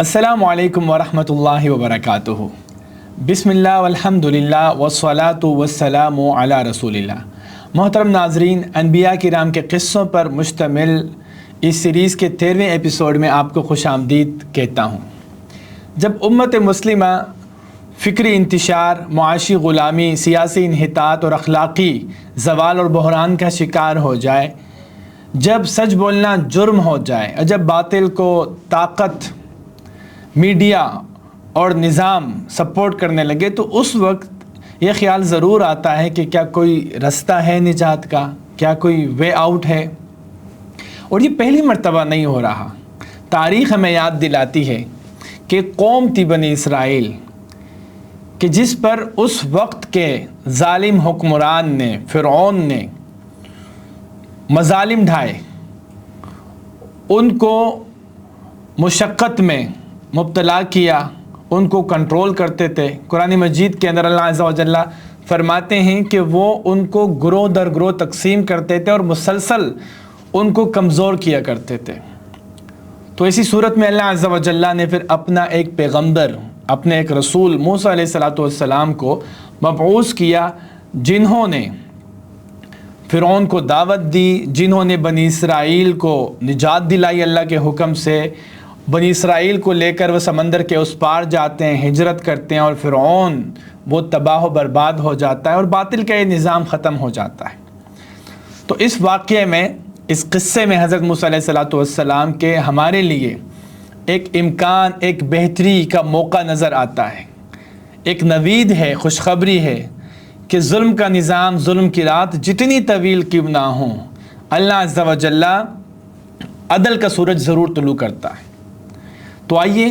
السلام علیکم ورحمۃ اللہ وبرکاتہ۔ بسم اللہ والحمدللہ والصلاۃ والسلام علی رسول اللہ۔ محترم ناظرین، انبیاء کرام کے قصوں پر مشتمل اس سیریز کے 13ویں ایپیسوڈ میں آپ کو خوش آمدید کہتا ہوں۔ جب امت مسلمہ فکری انتشار، معاشی غلامی، سیاسی انحطاط اور اخلاقی زوال اور بحران کا شکار ہو جائے، جب سچ بولنا جرم ہو جائے اور جب باطل کو طاقت، میڈیا اور نظام سپورٹ کرنے لگے، تو اس وقت یہ خیال ضرور آتا ہے کہ کیا کوئی رستہ ہے نجات کا، کیا کوئی وے آؤٹ ہے۔ اور یہ پہلی مرتبہ نہیں ہو رہا۔ تاریخ ہمیں یاد دلاتی ہے کہ قوم تھی بنی اسرائیل کہ جس پر اس وقت کے ظالم حکمران نے، فرعون نے مظالم ڈھائے، ان کو مشقت میں مبتلا کیا، ان کو کنٹرول کرتے تھے۔ قرآن مجید کے اندر اللہ عز و جل فرماتے ہیں کہ وہ ان کو گروہ در گروہ تقسیم کرتے تھے اور مسلسل ان کو کمزور کیا کرتے تھے۔ تو اسی صورت میں اللہ عز و جل نے پھر اپنا ایک پیغمبر، اپنے ایک رسول موسیٰ علیہ السلام کو مبعوث کیا، جنہوں نے فرعون کو دعوت دی، جنہوں نے بنی اسرائیل کو نجات دلائی اللہ کے حکم سے۔ بنی اسرائیل کو لے کر وہ سمندر کے اس پار جاتے ہیں، ہجرت کرتے ہیں، اور فرعون وہ تباہ و برباد ہو جاتا ہے اور باطل کا یہ نظام ختم ہو جاتا ہے۔ تو اس واقعے میں، اس قصے میں حضرت موسیٰ علیہ السلام کے ہمارے لیے ایک امکان، ایک بہتری کا موقع نظر آتا ہے، ایک نوید ہے، خوشخبری ہے کہ ظلم کا نظام، ظلم کی رات جتنی طویل کیوں نہ ہوں، اللہ عز و جل عدل کا سورج ضرور طلوع کرتا ہے۔ تو آئیے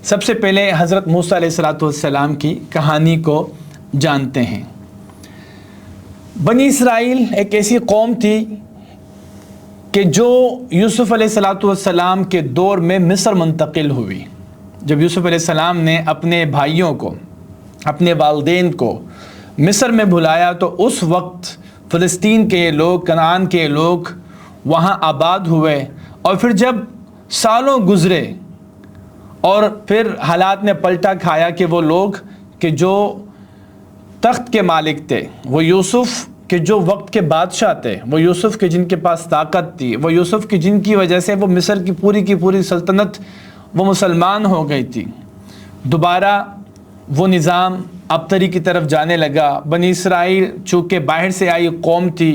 سب سے پہلے حضرت موسیٰ علیہ السلام کی کہانی کو جانتے ہیں۔ بنی اسرائیل ایک ایسی قوم تھی کہ جو یوسف علیہ السلام کے دور میں مصر منتقل ہوئی۔ جب یوسف علیہ السلام نے اپنے بھائیوں کو، اپنے والدین کو مصر میں بھلایا، تو اس وقت فلسطین کے لوگ، کنعان کے لوگ وہاں آباد ہوئے، اور پھر جب سالوں گزرے اور پھر حالات نے پلٹا کھایا کہ وہ لوگ کہ جو تخت کے مالک تھے، وہ یوسف کے جو وقت کے بادشاہ تھے، وہ یوسف کے جن کے پاس طاقت تھی، وہ یوسف کی جن کی وجہ سے وہ مصر کی پوری سلطنت وہ مسلمان ہو گئی تھی، دوبارہ وہ نظام ابتری کی طرف جانے لگا۔ بنی اسرائیل چونکہ باہر سے آئی قوم تھی،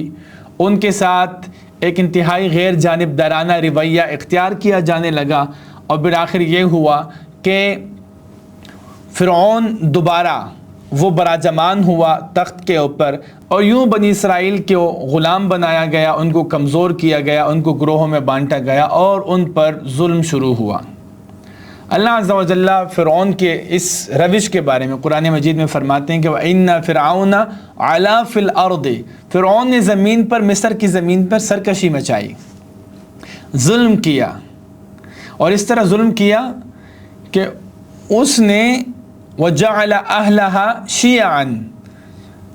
ان کے ساتھ ایک انتہائی غیر جانبدارانہ رویہ اختیار کیا جانے لگا، اور بالآخر یہ ہوا کہ فرعون دوبارہ وہ براجمان ہوا تخت کے اوپر، اور یوں بنی اسرائیل کو غلام بنایا گیا، ان کو کمزور کیا گیا، ان کو گروہوں میں بانٹا گیا، اور ان پر ظلم شروع ہوا۔ اللہ عز و جل فرعون کے اس روش کے بارے میں قرآن مجید میں فرماتے ہیں کہ وَإِنَّ فِرْعَوْنَ عَلَا فِي الْأَرْضِ، فرعون نے زمین پر، مصر کی زمین پر سرکشی مچائی، ظلم کیا، اور اس طرح ظلم کیا کہ اس نے وَجَعَلَ أَهْلَهَا شِيَعًا،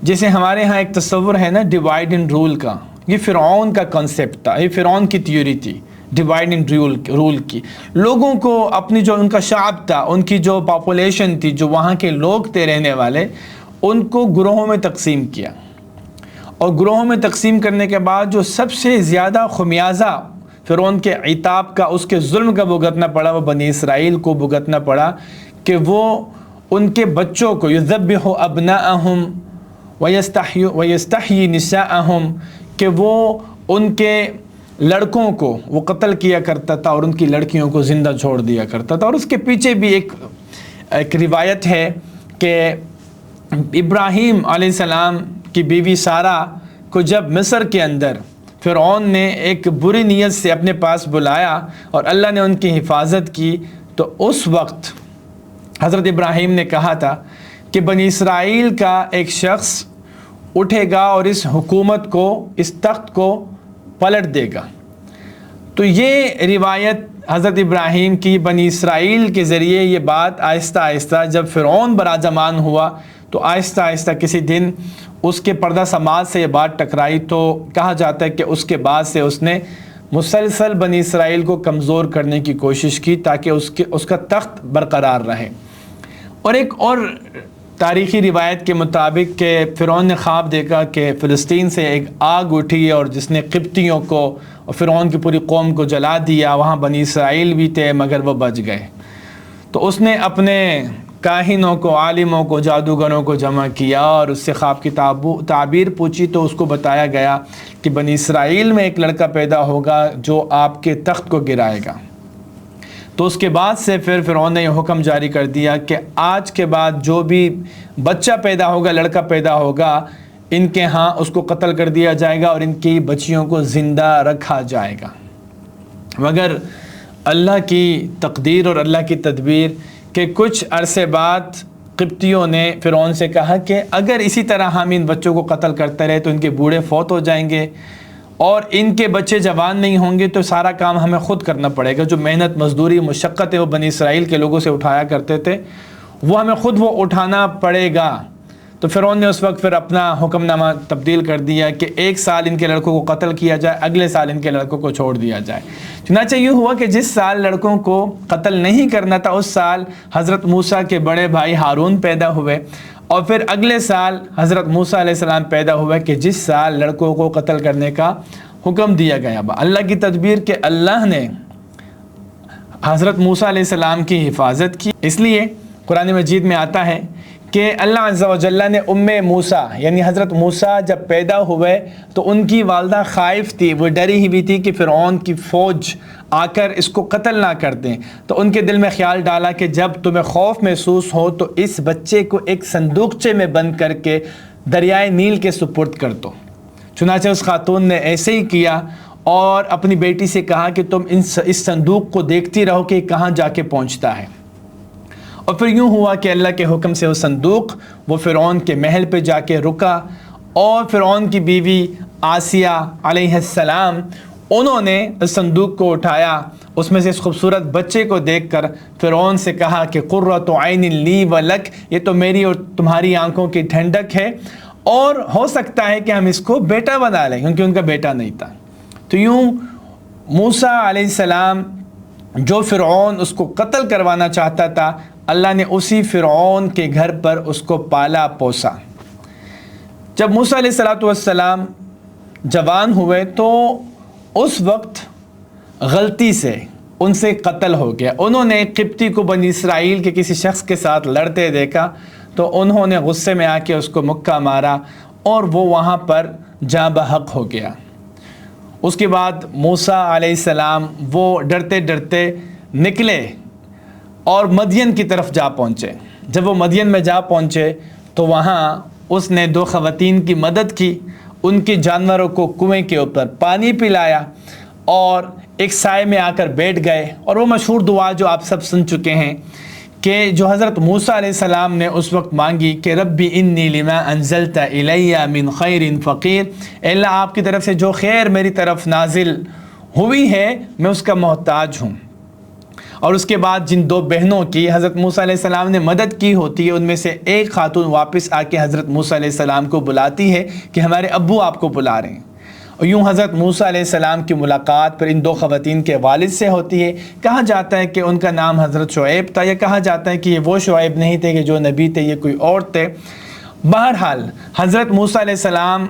جیسے ہمارے ہاں ایک تصور ہے نا ڈیوائڈ اینڈ رول کا، یہ فرعون کا کنسیپٹ تھا، یہ فرعون کی تھیوری تھی ڈیوائڈ اینڈ رول کی۔ لوگوں کو اپنی جو ان کا شعب تھا، ان کی جو پاپولیشن تھی، جو وہاں کے لوگ تھے رہنے والے، ان کو گروہوں میں تقسیم کیا، اور گروہوں میں تقسیم کرنے کے بعد جو سب سے زیادہ خمیازہ فرعون کے عتاب کا، اس کے ظلم کا بھگتنا پڑا، وہ بنی اسرائیل کو بھگتنا پڑا کہ وہ ان کے بچوں کو یذبح ابناءہم ویستحیی نساءہم، کہ وہ ان کے لڑکوں کو وہ قتل کیا کرتا تھا اور ان کی لڑکیوں کو زندہ چھوڑ دیا کرتا تھا۔ اور اس کے پیچھے بھی ایک روایت ہے کہ ابراہیم علیہ السلام کی بیوی سارہ کو جب مصر کے اندر فرعون نے ایک بری نیت سے اپنے پاس بلایا اور اللہ نے ان کی حفاظت کی، تو اس وقت حضرت ابراہیم نے کہا تھا کہ بنی اسرائیل کا ایک شخص اٹھے گا اور اس حکومت کو، اس تخت کو پلٹ دے گا۔ تو یہ روایت حضرت ابراہیم کی بنی اسرائیل کے ذریعے یہ بات آہستہ آہستہ جب فرعون براجمان ہوا، تو آہستہ آہستہ کسی دن اس کے پردہ سماج سے یہ بات ٹکرائی، تو کہا جاتا ہے کہ اس کے بعد سے اس نے مسلسل بنی اسرائیل کو کمزور کرنے کی کوشش کی تاکہ اس کا تخت برقرار رہے۔ اور ایک اور تاریخی روایت کے مطابق کہ فرعون نے خواب دیکھا کہ فلسطین سے ایک آگ اٹھی اور جس نے قبطیوں کو اور فرعون کی پوری قوم کو جلا دیا۔ وہاں بنی اسرائیل بھی تھے مگر وہ بچ گئے۔ تو اس نے اپنے کاہنوں کو، عالموں کو، جادوگروں کو جمع کیا اور اس سے خواب کی تعبیر پوچھی، تو اس کو بتایا گیا کہ بنی اسرائیل میں ایک لڑکا پیدا ہوگا جو آپ کے تخت کو گرائے گا۔ تو اس کے بعد سے پھر فرعون نے یہ حکم جاری کر دیا کہ آج کے بعد جو بھی بچہ پیدا ہوگا، لڑکا پیدا ہوگا، ان کے ہاں اس کو قتل کر دیا جائے گا اور ان کی بچیوں کو زندہ رکھا جائے گا۔ مگر اللہ کی تقدیر اور اللہ کی تدبیر کہ کچھ عرصے بعد قبطیوں نے فرعون سے کہا کہ اگر اسی طرح ہم ان بچوں کو قتل کرتے رہے تو ان کے بوڑھے فوت ہو جائیں گے اور ان کے بچے جوان نہیں ہوں گے، تو سارا کام ہمیں خود کرنا پڑے گا۔ جو محنت، مزدوری، مشقت ہے وہ بنی اسرائیل کے لوگوں سے اٹھایا کرتے تھے، وہ ہمیں خود وہ اٹھانا پڑے گا۔ تو فرعون نے اس وقت پھر اپنا حکم نامہ تبدیل کر دیا کہ 1 سال ان کے لڑکوں کو قتل کیا جائے، اگلے سال ان کے لڑکوں کو چھوڑ دیا جائے۔ چنانچہ یہ ہوا کہ جس سال لڑکوں کو قتل نہیں کرنا تھا اس سال حضرت موسیٰ کے بڑے بھائی ہارون پیدا ہوئے، اور پھر اگلے سال حضرت موسیٰ علیہ السلام پیدا ہوئے کہ جس سال لڑکوں کو قتل کرنے کا حکم دیا گیا۔ اللہ کی تدبیر کہ اللہ نے حضرت موسیٰ علیہ السلام کی حفاظت کی۔ اس لیے قرآن مجید میں آتا ہے کہ اللہ عز و جل نے موسیٰ یعنی حضرت موسیٰ جب پیدا ہوئے تو ان کی والدہ خائف تھی، وہ ڈری ہوئی تھی کہ فرعون کی فوج آ کر اس کو قتل نہ کر دیں۔ تو ان کے دل میں خیال ڈالا کہ جب تمہیں خوف محسوس ہو تو اس بچے کو ایک صندوقچے میں بند کر کے دریائے نیل کے سپرد کر دو۔ چنانچہ اس خاتون نے ایسے ہی کیا اور اپنی بیٹی سے کہا کہ تم اس صندوق کو دیکھتی رہو کہ کہاں جا کے پہنچتا ہے۔ اور پھر یوں ہوا کہ اللہ کے حکم سے وہ صندوق وہ فرعون کے محل پہ جا کے رکا، اور فرعون کی بیوی آسیہ علیہ السلام انہوں نے اس صندوق کو اٹھایا، اس میں سے اس خوبصورت بچے کو دیکھ کر فرعون سے کہا کہ قرۃ عین لی ولک، یہ تو میری اور تمہاری آنکھوں کی ٹھنڈک ہے، اور ہو سکتا ہے کہ ہم اس کو بیٹا بنا لیں، کیونکہ ان کا بیٹا نہیں تھا۔ تو یوں موسیٰ علیہ السلام جو فرعون اس کو قتل کروانا چاہتا تھا، اللہ نے اسی فرعون کے گھر پر اس کو پالا پوسا۔ جب موسیٰ علیہ السلام جوان ہوئے تو اس وقت غلطی سے ان سے قتل ہو گیا۔ انہوں نے قبطی کو بنی اسرائیل کے کسی شخص کے ساتھ لڑتے دیکھا تو انہوں نے غصے میں آ کے اس کو مکہ مارا اور وہ وہاں پر جاں بحق ہو گیا۔ اس کے بعد موسیٰ علیہ السلام وہ ڈرتے ڈرتے نکلے اور مدین کی طرف جا پہنچے۔ جب وہ مدین میں جا پہنچے تو وہاں اس نے 2 خواتین کی مدد کی، ان کے جانوروں کو کنویں کے اوپر پانی پلایا اور ایک سائے میں آ کر بیٹھ گئے، اور وہ مشہور دعا جو آپ سب سن چکے ہیں کہ جو حضرت موسیٰ علیہ السلام نے اس وقت مانگی کہ ربی انی لما انزلت الی من خیر فقیر، اے اللہ آپ کی طرف سے جو خیر میری طرف نازل ہوئی ہے میں اس کا محتاج ہوں۔ اور اس کے بعد جن 2 بہنوں کی حضرت موسیٰ علیہ السلام نے مدد کی ہوتی ہے، ان میں سے ایک خاتون واپس آ کے حضرت موسیٰ علیہ السلام کو بلاتی ہے کہ ہمارے ابو آپ کو بلا رہے ہیں، اور یوں حضرت موسیٰ علیہ السلام کی ملاقات پھر ان 2 خواتین کے والد سے ہوتی ہے۔ کہا جاتا ہے کہ ان کا نام حضرت شعیب تھا، یا کہا جاتا ہے کہ یہ وہ شعیب نہیں تھے کہ جو نبی تھے، یہ کوئی اور تھے۔ بہرحال حضرت موسیٰ علیہ السلام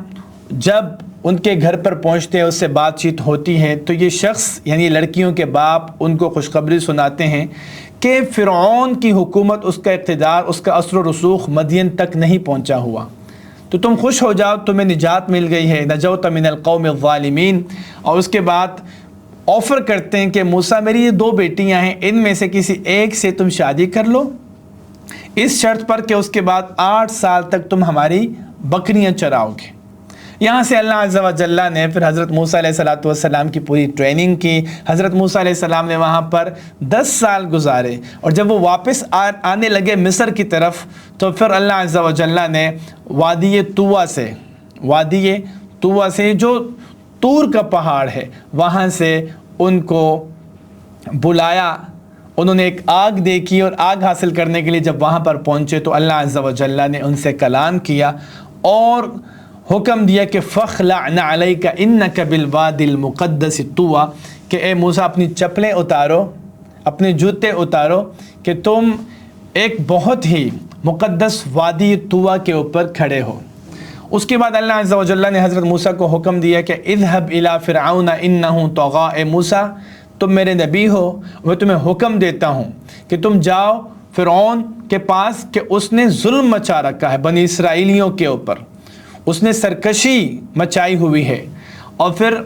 جب ان کے گھر پر پہنچتے ہیں، اس سے بات چیت ہوتی ہے، تو یہ شخص یعنی لڑکیوں کے باپ ان کو خوشخبری سناتے ہیں کہ فرعون کی حکومت، اس کا اقتدار، اس کا اثر و رسوخ مدین تک نہیں پہنچا ہوا، تو تم خوش ہو جاؤ، تمہیں نجات مل گئی ہے، نجوت من القوم الظالمین۔ اور اس کے بعد آفر کرتے ہیں کہ موسیٰ میری یہ 2 بیٹیاں ہیں، ان میں سے کسی ایک سے تم شادی کر لو، اس شرط پر کہ اس کے بعد 8 سال تک تم ہماری بکریاں چراؤ گے۔ یہاں سے اللہ عز و جل نے پھر حضرت موسیٰ علیہ السلام کی پوری ٹریننگ کی۔ حضرت موسیٰ علیہ السلام نے وہاں پر 10 سال گزارے، اور جب وہ واپس آنے لگے مصر کی طرف تو پھر اللہ عز و جل نے وادی طوہ سے جو طور کا پہاڑ ہے وہاں سے ان کو بلایا۔ انہوں نے ایک آگ دیکھی، اور آگ حاصل کرنے کے لیے جب وہاں پر پہنچے تو اللہ عز و جل نے ان سے کلام کیا، اور حکم دیا کہ فخلعن علیک انک بالوادی المقدس طوی، کہ اے موسیٰ اپنی چپلیں اتارو، اپنے جوتے اتارو، کہ تم ایک بہت ہی مقدس وادی طویٰ کے اوپر کھڑے ہو۔ اس کے بعد اللہ عز و جل نے حضرت موسیٰ کو حکم دیا کہ اذهب الى فرعون انہ طغی، اے موسیٰ تم میرے نبی ہو، میں تمہیں حکم دیتا ہوں کہ تم جاؤ فرعون کے پاس کہ اس نے ظلم مچا رکھا ہے بنی اسرائیلیوں کے اوپر، اس نے سرکشی مچائی ہوئی ہے۔ اور پھر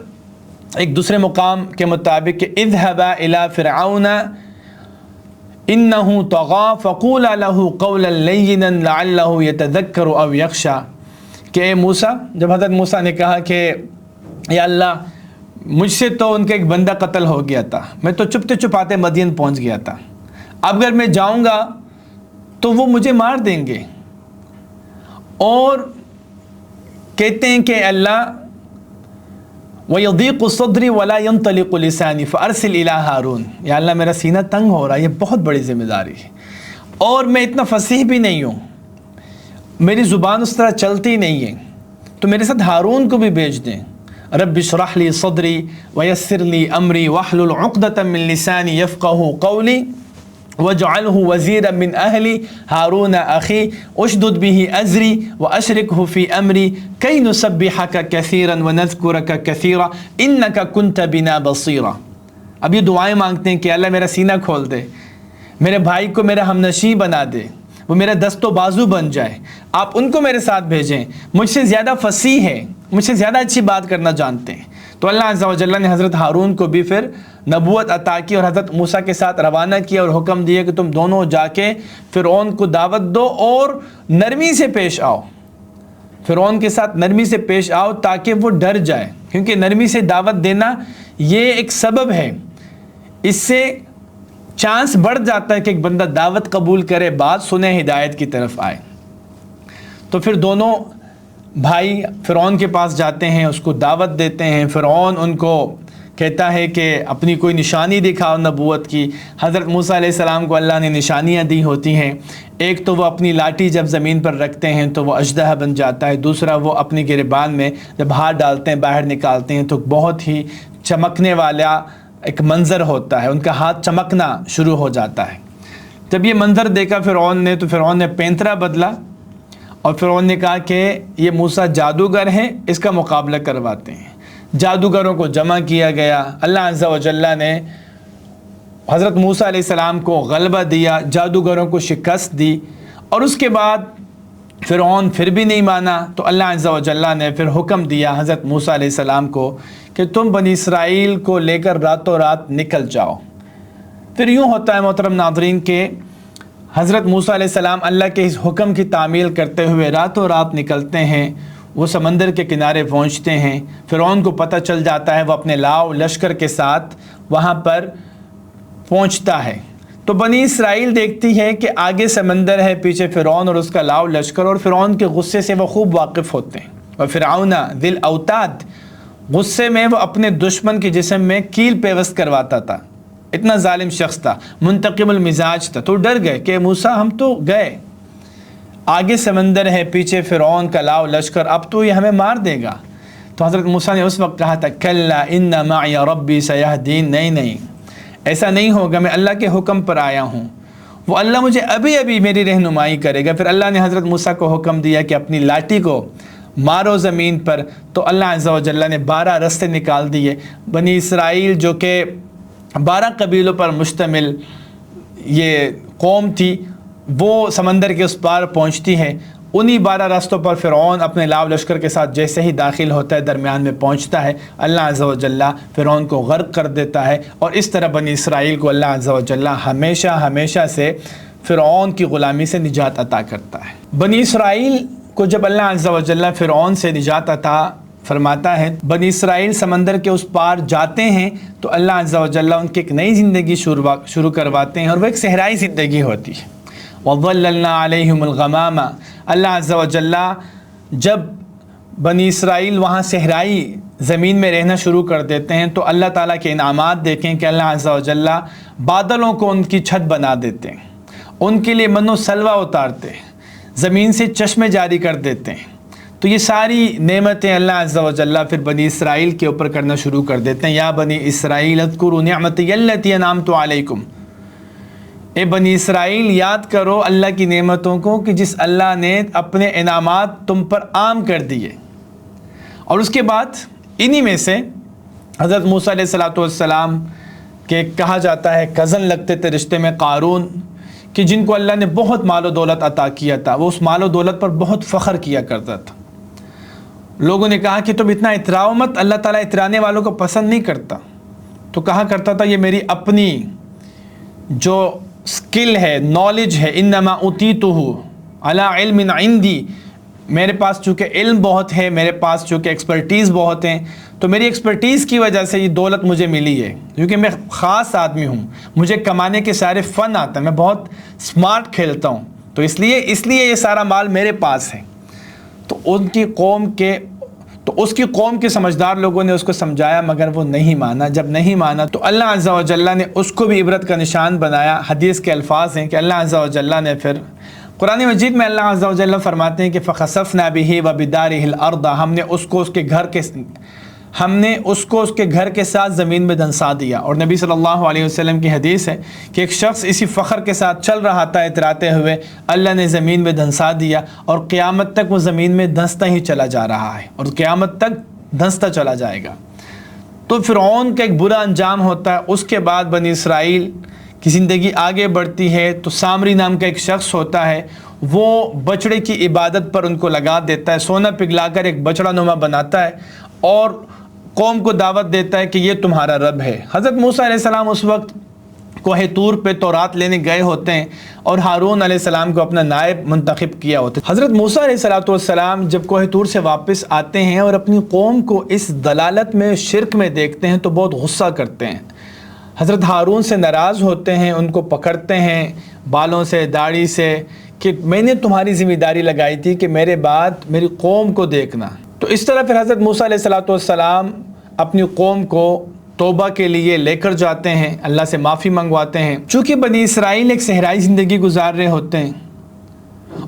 ایک دوسرے مقام کے مطابق کہ اذهبا الى فرعون انہ طغی فقولا له قولا لینا لعلہ یتذکر او یخشی، کہ اے موسیٰ، جب حضرت موسیٰ نے کہا کہ یا اللہ مجھ سے تو ان کا ایک بندہ قتل ہو گیا تھا، میں تو چپتے چپاتے مدین پہنچ گیا تھا، اب اگر میں جاؤں گا تو وہ مجھے مار دیں گے، اور کہتے ہیں کہ اللہ وَيَضِيقُ صَدْرِي وَلَا يَنْطَلِقُ لِسَانِي فَأَرْسِلْ إِلَىٰ ہارون، یا اللہ میرا سینہ تنگ ہو رہا ہے، یہ بہت بڑی ذمہ داری ہے، اور میں اتنا فصیح بھی نہیں ہوں، میری زبان اس طرح چلتی نہیں ہے، تو میرے ساتھ ہارون کو بھی بھیج دیں۔ رب اشرح لی صدری ویسر لی امری واحلل عقدۃ من لسانی یفقہوا قولی واجعلہ وزیرا من اہلی ہارون اخی اشدد بہ ازری واشرکہ فی امری کی نسبحک کثیرا ونذکرک کثیرا انک کنت بنا بصیرا۔ اب یہ دعائیں مانگتے ہیں کہ اللہ میرا سینہ کھول دے، میرے بھائی کو میرا ہمنشین بنا دے، وہ میرا دست و بازو بن جائے، آپ ان کو میرے ساتھ بھیجیں، مجھ سے زیادہ فصیح ہے، مجھ سے زیادہ اچھی بات کرنا جانتے ہیں۔ تو اللہ عز و جل نے حضرت ہارون کو بھی پھر نبوت عطا کی اور حضرت موسیٰ کے ساتھ روانہ کیا اور حکم دیا کہ تم دونوں جا کے فرعون کو دعوت دو اور نرمی سے پیش آؤ، فرعون کے ساتھ نرمی سے پیش آؤ تاکہ وہ ڈر جائے، کیونکہ نرمی سے دعوت دینا یہ ایک سبب ہے، اس سے چانس بڑھ جاتا ہے کہ ایک بندہ دعوت قبول کرے، بات سنے، ہدایت کی طرف آئے۔ تو پھر دونوں بھائی فرعون کے پاس جاتے ہیں، اس کو دعوت دیتے ہیں، فرعون ان کو کہتا ہے کہ اپنی کوئی نشانی دکھاؤ نبوت کی۔ حضرت موسیٰ علیہ السلام کو اللہ نے نشانیاں دی ہوتی ہیں، ایک تو وہ اپنی لاٹھی جب زمین پر رکھتے ہیں تو وہ اژدہا بن جاتا ہے، دوسرا وہ اپنی گریبان میں جب ہاتھ ڈالتے ہیں باہر نکالتے ہیں تو بہت ہی چمکنے والا ایک منظر ہوتا ہے، ان کا ہاتھ چمکنا شروع ہو جاتا ہے۔ جب یہ منظر دیکھا فرعون نے تو فرعون نے پینترا بدلا اور فرعون نے کہا کہ یہ موسیٰ جادوگر ہیں، اس کا مقابلہ کرواتے ہیں۔ جادوگروں کو جمع کیا گیا، اللہ عز و جل نے حضرت موسیٰ علیہ السلام کو غلبہ دیا، جادوگروں کو شکست دی، اور اس کے بعد فرعون پھر بھی نہیں مانا تو اللہ عز و جل نے پھر حکم دیا حضرت موسیٰ علیہ السلام کو کہ تم بنی اسرائیل کو لے کر راتوں رات نکل جاؤ۔ پھر یوں ہوتا ہے محترم ناظرین کہ حضرت موسیٰ علیہ السلام اللہ کے اس حکم کی تعمیل کرتے ہوئے راتوں رات نکلتے ہیں، وہ سمندر کے کنارے پہنچتے ہیں، فرعون کو پتہ چل جاتا ہے، وہ اپنے لاؤ لشکر کے ساتھ وہاں پر پہنچتا ہے۔ تو بنی اسرائیل دیکھتی ہے کہ آگے سمندر ہے، پیچھے فرعون اور اس کا لاؤ لشکر، اور فرعون کے غصے سے وہ خوب واقف ہوتے ہیں۔ وفرعون ذی الاوتاد، غصے میں وہ اپنے دشمن کے جسم میں کیل پیوست کرواتا تھا، اتنا ظالم شخص تھا، منتقم المزاج تھا۔ تو ڈر گئے کہ موسیٰ ہم تو گئے، آگے سمندر ہے، پیچھے فرعون کا لاؤ لشکر، اب تو یہ ہمیں مار دے گا۔ تو حضرت موسیٰ نے اس وقت کہا تھا کلا ان معی ربی سیہدین، نہیں ایسا نہیں ہوگا، میں اللہ کے حکم پر آیا ہوں، وہ اللہ مجھے ابھی میری رہنمائی کرے گا۔ پھر اللہ نے حضرت موسیٰ کو حکم دیا کہ اپنی لاٹھی کو مارو زمین پر، تو اللہ عز و جل نے 12 رستے نکال دیے۔ بنی اسرائیل جو کہ 12 قبیلوں پر مشتمل یہ قوم تھی، وہ سمندر کے اس پار پہنچتی ہے، انہی 12 راستوں پر فرعون اپنے لاؤ لشکر کے ساتھ جیسے ہی داخل ہوتا ہے درمیان میں پہنچتا ہے، اللہ عز و جل فرعون کو غرق کر دیتا ہے، اور اس طرح بنی اسرائیل کو اللہ عز و جل ہمیشہ سے فرعون کی غلامی سے نجات عطا کرتا ہے۔ بنی اسرائیل کو جب اللہ عز و جل فرعون سے نجات عطا فرماتا ہے، بنی اسرائیل سمندر کے اس پار جاتے ہیں تو اللہ عز و جل ان کی ایک نئی زندگی شروع کرواتے ہیں، اور وہ ایک صحرائی زندگی ہوتی ہے۔ وَظَلَّلْنَا عَلَيْهِمُ الْغَمَامَ، اللہ عز و جل جب بنی اسرائیل وہاں صحرائی زمین میں رہنا شروع کر دیتے ہیں تو اللہ تعالیٰ کے انعامات دیکھیں کہ اللہ عز و جل بادلوں کو ان کی چھت بنا دیتے ہیں، ان کے لیے من و سلوہ اتارتے ہیں، زمین سے چشمے جاری کر دیتے ہیں، تو یہ ساری نعمتیں اللہ عز و جل پھر بنی اسرائیل کے اوپر کرنا شروع کر دیتے ہیں. یا بنی اسرائیل اذکروا نعمتی التی انعمت علیکم، اے بنی اسرائیل یاد کرو اللہ کی نعمتوں کو کہ جس اللہ نے اپنے انعامات تم پر عام کر دیے. اور اس کے بعد انہی میں سے حضرت موسیٰ علیہ السلام کے کہا جاتا ہے کزن لگتے تھے رشتے میں قارون، کہ جن کو اللہ نے بہت مال و دولت عطا کیا تھا. وہ اس مال و دولت پر بہت فخر کیا کرتا تھا. لوگوں نے کہا کہ تم اتنا اتراؤ مت، اللہ تعالیٰ اترانے والوں کو پسند نہیں کرتا. تو کہا کرتا تھا یہ میری اپنی جو سکل ہے، نالج ہے، انما اوتیتہ علی علم عندی، میرے پاس چونکہ علم بہت ہے، میرے پاس چونکہ ایکسپرٹیز بہت ہیں، تو میری ایکسپرٹیز کی وجہ سے یہ دولت مجھے ملی ہے، کیونکہ میں خاص آدمی ہوں، مجھے کمانے کے سارے فن آتا ہے، میں بہت سمارٹ کھیلتا ہوں، تو اس لیے یہ سارا مال میرے پاس ہے. تو اس کی قوم کے سمجھدار لوگوں نے اس کو سمجھایا، مگر وہ نہیں مانا. جب نہیں مانا تو اللہ عز و جل نے اس کو بھی عبرت کا نشان بنایا. حدیث کے الفاظ ہیں کہ اللہ عز و جل نے پھر قرآن مجید میں اللہ عز و جل فرماتے ہیں کہ فَخَسَفْنَا بِهِ وَبِدَارِهِ الْأَرْضَ، ہم نے اس کو اس کے گھر کے ساتھ زمین میں دھنسا دیا. اور نبی صلی اللہ علیہ وسلم کی حدیث ہے کہ ایک شخص اسی فخر کے ساتھ چل رہا تھا اتراتے ہوئے، اللہ نے زمین میں دھنسا دیا، اور قیامت تک وہ زمین میں دھنستا ہی چلا جا رہا ہے، اور قیامت تک دھنستا چلا جائے گا. تو فرعون کا ایک برا انجام ہوتا ہے. اس کے بعد بنی اسرائیل کی زندگی آگے بڑھتی ہے. تو سامری نام کا ایک شخص ہوتا ہے، وہ بچڑے کی عبادت پر ان کو لگا دیتا ہے، سونا پگھلا کر ایک بچڑا نما بناتا ہے اور قوم کو دعوت دیتا ہے کہ یہ تمہارا رب ہے. حضرت موسیٰ علیہ السلام اس وقت کوہ طور پہ تورات لینے گئے ہوتے ہیں اور ہارون علیہ السلام کو اپنا نائب منتخب کیا ہوتا ہے. حضرت موسیٰ علیہ السلام جب کوہ طور سے واپس آتے ہیں اور اپنی قوم کو اس ضلالت میں، شرک میں دیکھتے ہیں تو بہت غصہ کرتے ہیں. حضرت ہارون سے ناراض ہوتے ہیں، ان کو پکڑتے ہیں بالوں سے، داڑھی سے، کہ میں نے تمہاری ذمہ داری لگائی تھی کہ میرے بعد میری قوم کو دیکھنا. تو اس طرح پھر حضرت موسیٰ علیہ السلام اپنی قوم کو توبہ کے لیے لے کر جاتے ہیں، اللہ سے معافی منگواتے ہیں. چونکہ بنی اسرائیل ایک صحرائی زندگی گزار رہے ہوتے ہیں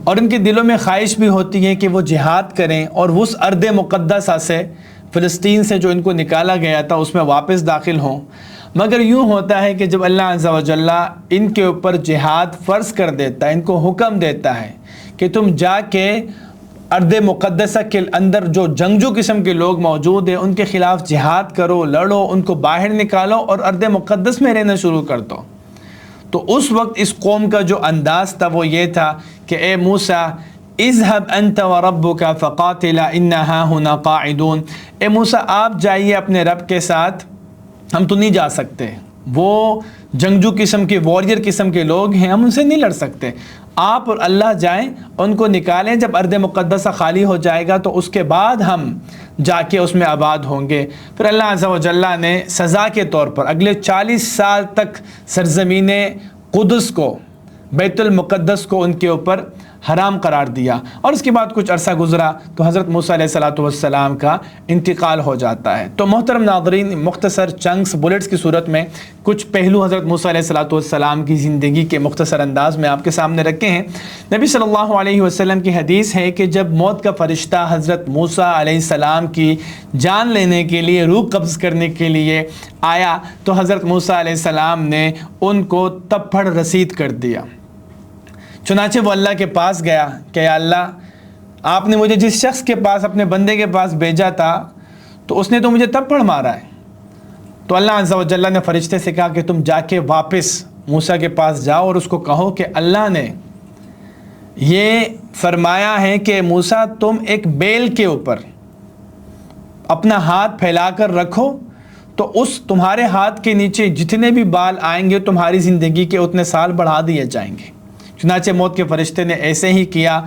اور ان کے دلوں میں خواہش بھی ہوتی ہے کہ وہ جہاد کریں اور اس ارض مقدسہ سے، فلسطین سے جو ان کو نکالا گیا تھا، اس میں واپس داخل ہوں. مگر یوں ہوتا ہے کہ جب اللہ عز و جل ان کے اوپر جہاد فرض کر دیتا ہے، ان کو حکم دیتا ہے کہ تم جا کے ارض مقدسہ کے اندر جو جنگجو قسم کے لوگ موجود ہیں ان کے خلاف جہاد کرو، لڑو، ان کو باہر نکالو اور ارض مقدس میں رہنا شروع کر دو. تو اس وقت اس قوم کا جو انداز تھا وہ یہ تھا کہ اے موسیٰ اذهب انت وربك فقاتلا انا هاهنا قاعدون، اے موسیٰ آپ جائیے اپنے رب کے ساتھ، ہم تو نہیں جا سکتے، وہ جنگجو قسم کے، واریر قسم کے لوگ ہیں، ہم ان سے نہیں لڑ سکتے. آپ اور اللہ جائیں، ان کو نکالیں، جب ارض مقدسہ خالی ہو جائے گا تو اس کے بعد ہم جا کے اس میں آباد ہوں گے. پھر اللہ عز و جل نے سزا کے طور پر اگلے 40 سال تک سرزمین قدس کو، بیت المقدس کو ان کے اوپر حرام قرار دیا. اور اس کے بعد کچھ عرصہ گزرا تو حضرت موسیٰ علیہ السلام کا انتقال ہو جاتا ہے. تو محترم ناظرین، مختصر چنکس، بلٹس کی صورت میں کچھ پہلو حضرت موسیٰ علیہ السلام کی زندگی کے مختصر انداز میں آپ کے سامنے رکھے ہیں. نبی صلی اللہ علیہ وسلم کی حدیث ہے کہ جب موت کا فرشتہ حضرت موسیٰ علیہ السلام کی جان لینے کے لیے، روح قبض کرنے کے لیے آیا تو حضرت موسیٰ علیہ السلام نے ان کو تپھڑ رسید کر دیا. چنانچہ وہ اللہ کے پاس گیا کہ یا اللہ، آپ نے مجھے جس شخص کے پاس، اپنے بندے کے پاس بھیجا تھا، تو اس نے تو مجھے تپھڑ مارا ہے. تو اللہ عز و جل نے فرشتے سے کہا کہ تم جا کے واپس موسیٰ کے پاس جاؤ اور اس کو کہو کہ اللہ نے یہ فرمایا ہے کہ موسیٰ تم ایک بیل کے اوپر اپنا ہاتھ پھیلا کر رکھو، تو اس تمہارے ہاتھ کے نیچے جتنے بھی بال آئیں گے تمہاری زندگی کے اتنے سال بڑھا دیے جائیں گے. چنانچہ موت کے فرشتے نے ایسے ہی کیا،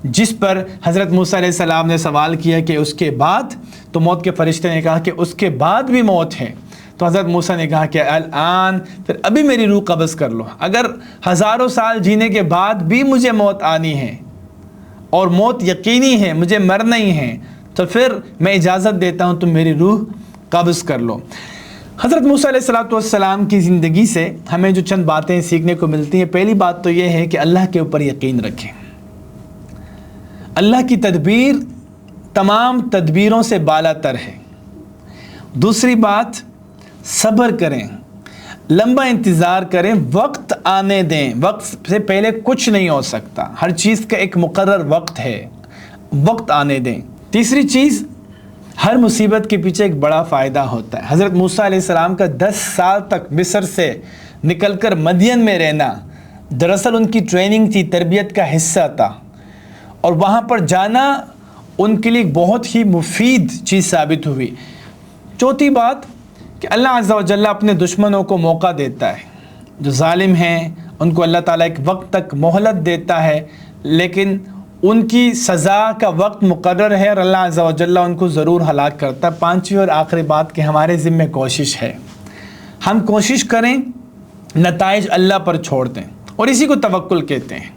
جس پر حضرت موسیٰ علیہ السلام نے سوال کیا کہ اس کے بعد، تو موت کے فرشتے نے کہا کہ اس کے بعد بھی موت ہے. تو حضرت موسیٰ نے کہا کہ الان، پھر ابھی میری روح قبض کر لو، اگر ہزاروں سال جینے کے بعد بھی مجھے موت آنی ہے اور موت یقینی ہے، مجھے مرنا ہی ہے، تو پھر میں اجازت دیتا ہوں، تم میری روح قبض کر لو. حضرت موسیٰ علیہ السلام کی زندگی سے ہمیں جو چند باتیں سیکھنے کو ملتی ہیں، پہلی بات تو یہ ہے کہ اللہ کے اوپر یقین رکھیں. اللہ کی تدبیر تمام تدبیروں سے بالا تر ہے۔ دوسری بات، صبر کریں، لمبا انتظار کریں، وقت آنے دیں، وقت سے پہلے کچھ نہیں ہو سکتا، ہر چیز کا ایک مقرر وقت ہے، وقت آنے دیں۔ تیسری چیز، ہر مصیبت کے پیچھے ایک بڑا فائدہ ہوتا ہے۔ حضرت موسیٰ علیہ السلام کا 10 سال تک مصر سے نکل کر مدین میں رہنا دراصل ان کی ٹریننگ تھی، تربیت کا حصہ تھا، اور وہاں پر جانا ان کے لیے بہت ہی مفید چیز ثابت ہوئی۔ چوتھی بات کہ اللہ عز و جل اپنے دشمنوں کو موقع دیتا ہے، جو ظالم ہیں ان کو اللہ تعالیٰ ایک وقت تک مہلت دیتا ہے، لیکن ان کی سزا کا وقت مقرر ہے اور اللہ عز و جل ان کو ضرور ہلاک کرتا ہے۔ پانچویں اور آخری بات کہ ہمارے ذمہ کوشش ہے، ہم کوشش کریں، نتائج اللہ پر چھوڑ دیں، اور اسی کو توکل کہتے ہیں۔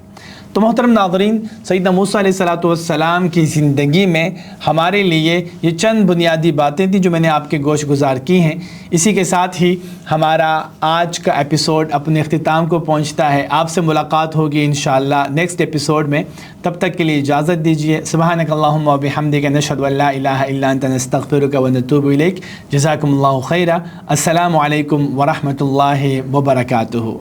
تو محترم ناظرین، سیدنا موسیٰ علیہ السلام کی زندگی میں ہمارے لیے یہ چند بنیادی باتیں تھیں جو میں نے آپ کے گوش گزار کی ہیں۔ اسی کے ساتھ ہی ہمارا آج کا ایپیسوڈ اپنے اختتام کو پہنچتا ہے۔ آپ سے ملاقات ہوگی انشاءاللہ نیکسٹ ایپیسوڈ میں، تب تک کے لیے اجازت دیجیے۔ سبحانک اللہم و بحمدک، نشہد ان لا الہ الا انت، نستغفرک و نتوب الیک۔ جزاکم اللہ خیرا۔ السلام علیکم ورحمۃ اللہ وبرکاتہ۔